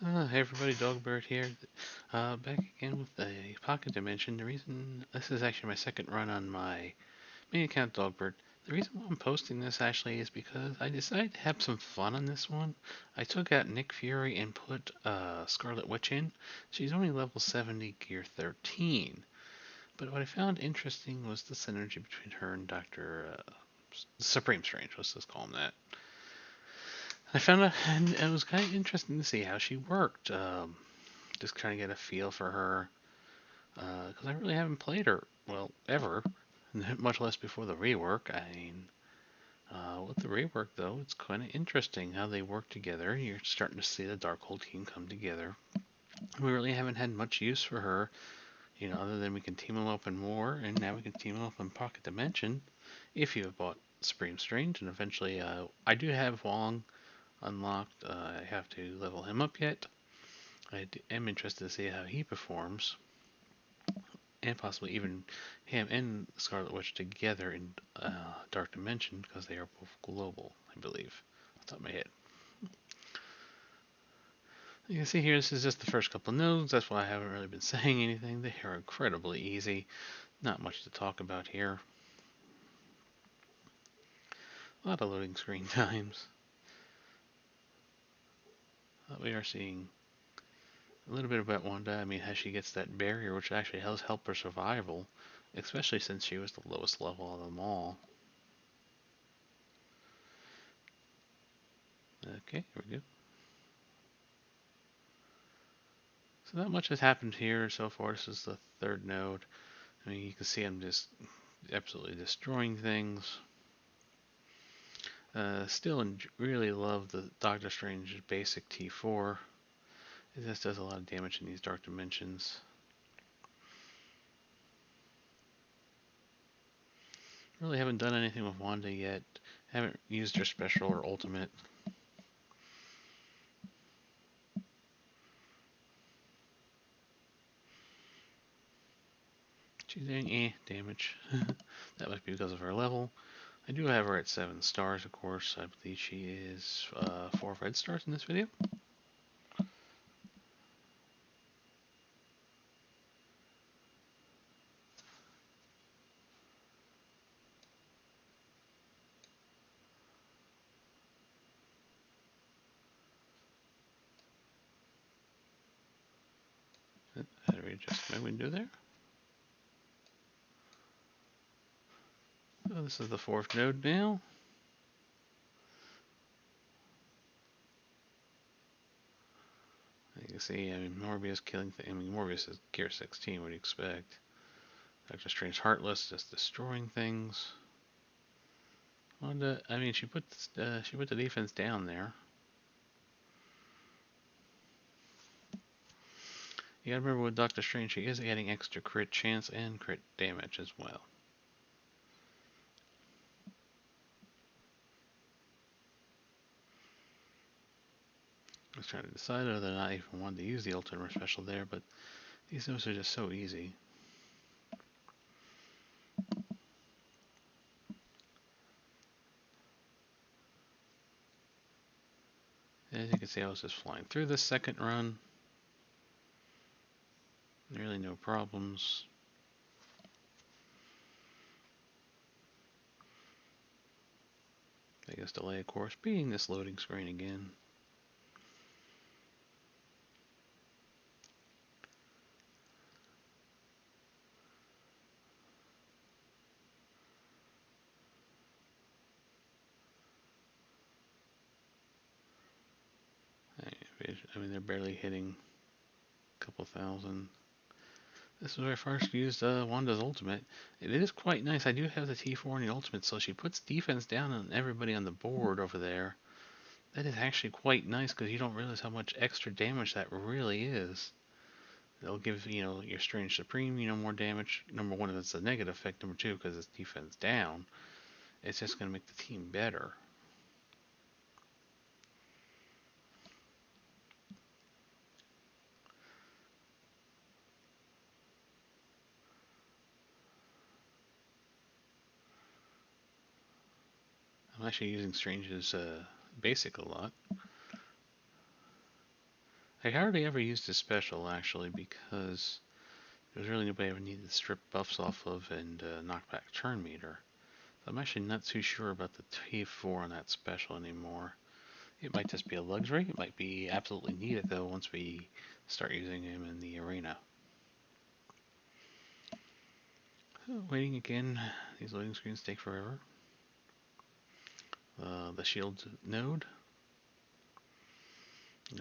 Hey everybody, Dogbird here. Back again with a pocket dimension. The reason this is actually my second run on my main account, Dogbird. The reason why I'm posting this actually is because I decided to have some fun on this one. I took out Nick Fury and put Scarlet Witch in. She's only level 70, gear 13. But what I found interesting was the synergy between her and Doctor Supreme Strange. Let's just call him that. I found out, and it was kind of interesting to see how she worked. Just kind of get a feel for her, because I really haven't played her, well, ever, much less before the rework. I mean, with the rework, though, it's kind of interesting how they work together. You're starting to see the Darkhold team come together. We really haven't had much use for her, other than we can team them up in War, and now we can team them up in Pocket Dimension, if you have bought Supreme Strange, and eventually, I do have Wong unlocked. I have to level him up yet. Am interested to see how he performs, and possibly even him and Scarlet Witch together in Dark Dimension, because they are both global, I believe, off the top of my head. You can see here, this is just the first couple of nodes. That's why I haven't really been saying anything. They are incredibly easy. Not much to talk about here. A lot of loading screen times. We are seeing a little bit about Wanda. I mean, how she gets that barrier, which actually has helped her survival, especially since she was the lowest level of them all. Okay, here we go. So not much has happened here so far. This is the third node. I mean, you can see I'm just absolutely destroying things. Still really love the Doctor Strange basic T4. It just does a lot of damage in these dark dimensions. Really haven't done anything with Wanda yet. Haven't used her special or ultimate. She's doing damage. That must be because of her level. I do have her at 7 stars, of course. I believe she is 4 red stars in this video. How do we adjust my window there? So this is the 4th node now. You can see, I mean, Morbius killing things. I mean, Morbius is gear 16, what do you expect? Doctor Strange Heartless just destroying things. Wanda, I mean, she put the defense down there. You gotta remember with Doctor Strange, she is adding extra crit chance and crit damage as well. I was trying to decide whether or not I even wanted to use the ultimate special there, but these moves are just so easy. As you can see, I was just flying through this second run. Really no problems. Biggest delay, of course, being this loading screen again. I mean, they're barely hitting a couple thousand. This is where I first used Wanda's ultimate. It is quite nice. I do have the T4 and the ultimate, so she puts defense down on everybody on the board over there. That is actually quite nice because you don't realize how much extra damage that really is. It'll give, your Strange Supreme, more damage. Number one, it's a negative effect. Number two, because it's defense down, it's just going to make the team better. I'm actually using Strange's basic a lot. I hardly ever used his special, actually, because there was really nobody I ever needed to strip buffs off of and knock back turn meter. So I'm actually not too sure about the T4 on that special anymore. It might just be a luxury. It might be absolutely needed, though, once we start using him in the arena. So, waiting again. These loading screens take forever. The shield node.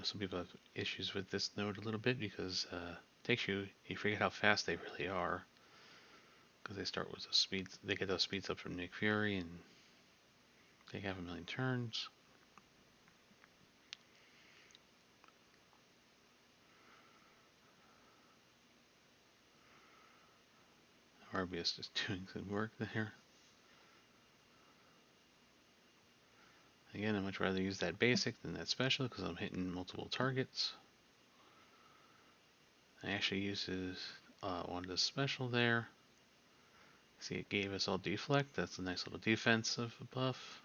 Some people have issues with this node a little bit because takes you forget how fast they really are. Because they start with the speeds, they get those speeds up from Nick Fury and take half a million turns. RBS is doing some work there. Again, I'd much rather use that basic than that special because I'm hitting multiple targets. I actually uses one of the special there. See, it gave us all deflect. That's a nice little defensive buff.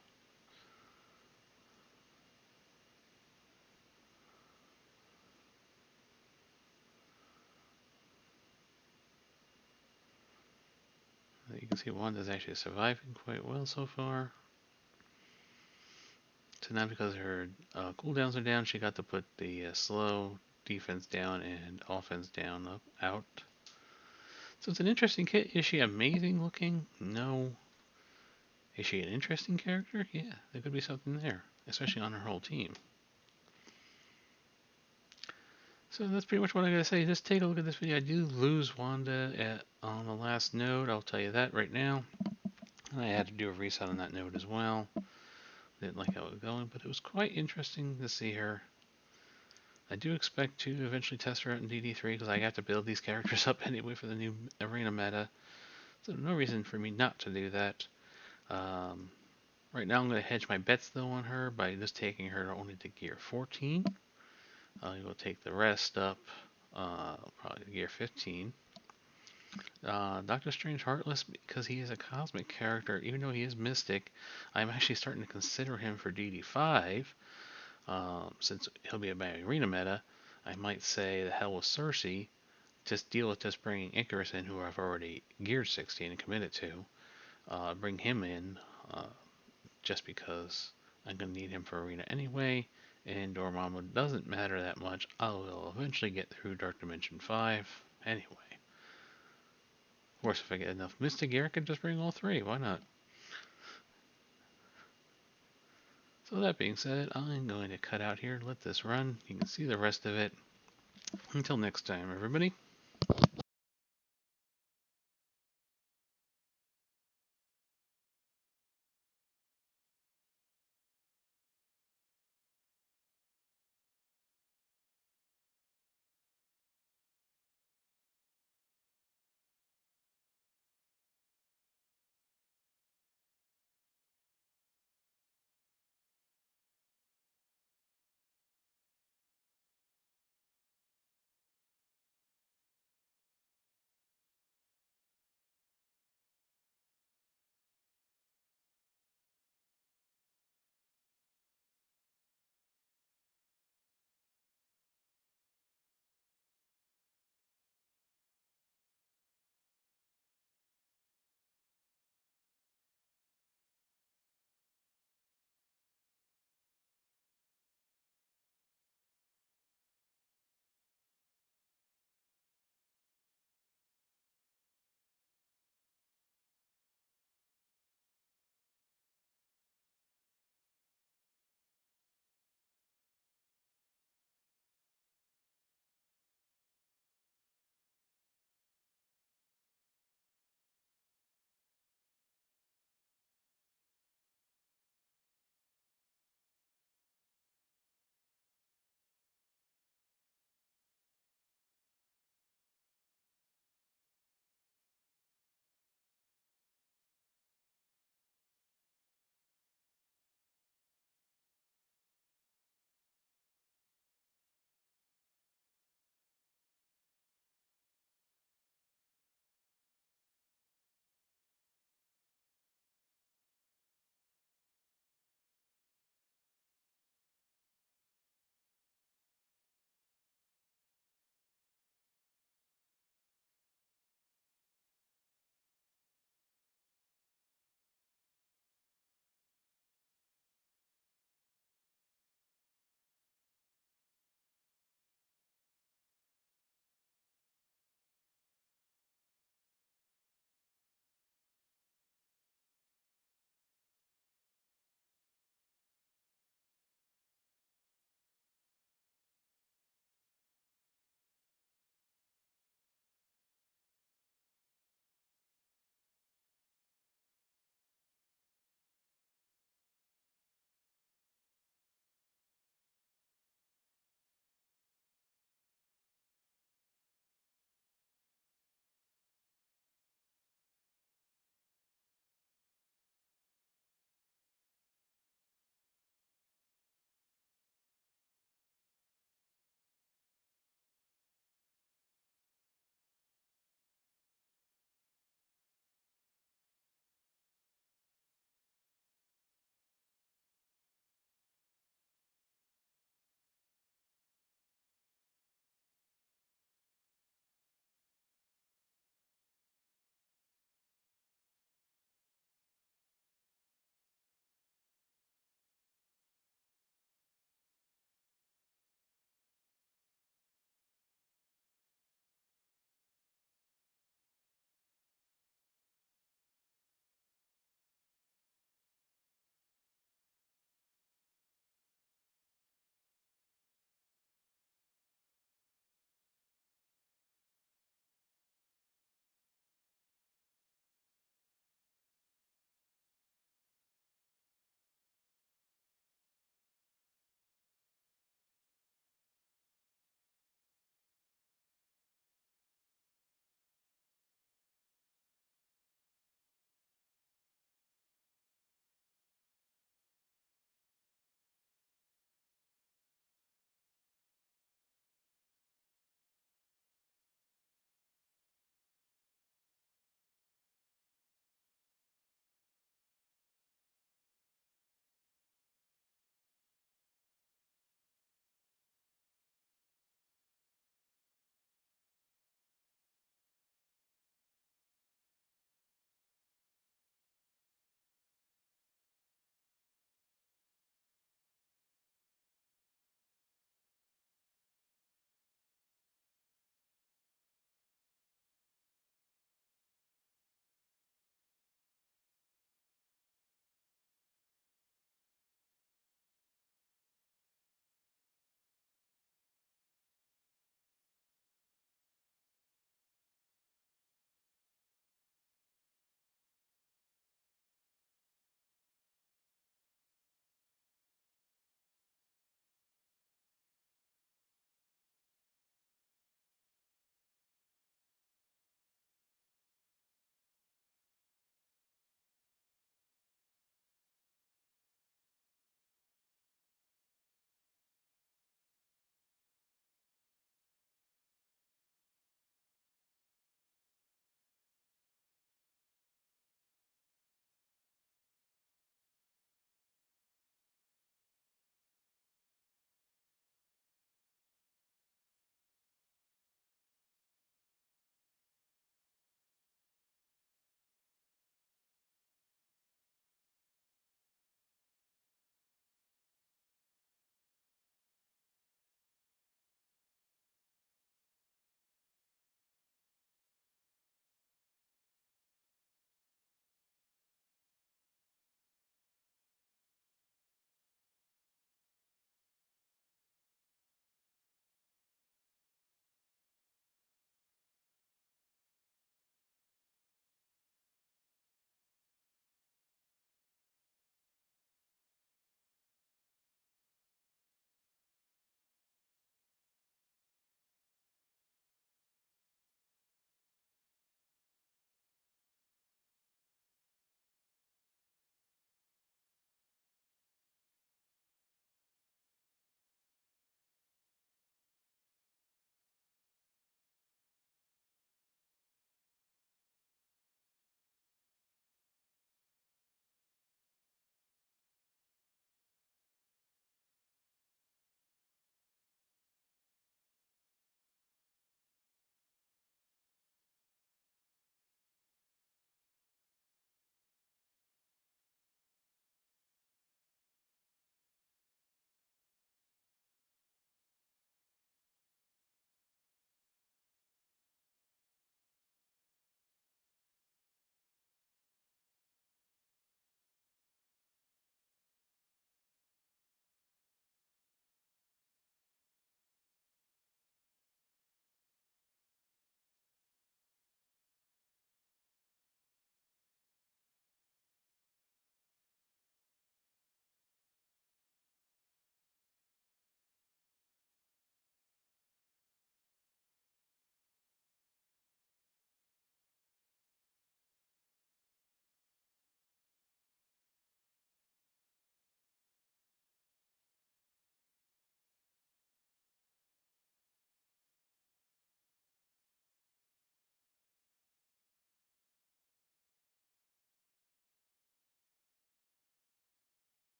You can see Wanda's actually surviving quite well so far. So now because her cooldowns are down, she got to put the slow defense down and offense down out. So it's an interesting kit. Is she amazing looking? No. Is she an interesting character? Yeah, there could be something there, especially on her whole team. So that's pretty much what I gotta say. Just take a look at this video. I do lose Wanda on the last node. I'll tell you that right now. And I had to do a reset on that node as well. Didn't like how it was going, but it was quite interesting to see her. I do expect to eventually test her out in DD3 because I got to build these characters up anyway for the new arena meta. So no reason for me not to do that. Right now I'm going to hedge my bets though on her by just taking her only to gear 14. I will take the rest up probably to gear 15. Doctor Strange Heartless, because he is a cosmic character, even though he is mystic, I'm actually starting to consider him for DD5. Since he'll be a my arena meta, I might say the hell with Cersei, just deal with just bringing Icarus in, who I've already geared 16 and committed to. Bring him in, just because I'm going to need him for arena anyway, and Dormammu doesn't matter that much. I will eventually get through Dark Dimension 5 anyway. Of course, if I get enough Mystic Gear, I can just bring all three. Why not? So that being said, I'm going to cut out here, let this run. You can see the rest of it. Until next time, everybody.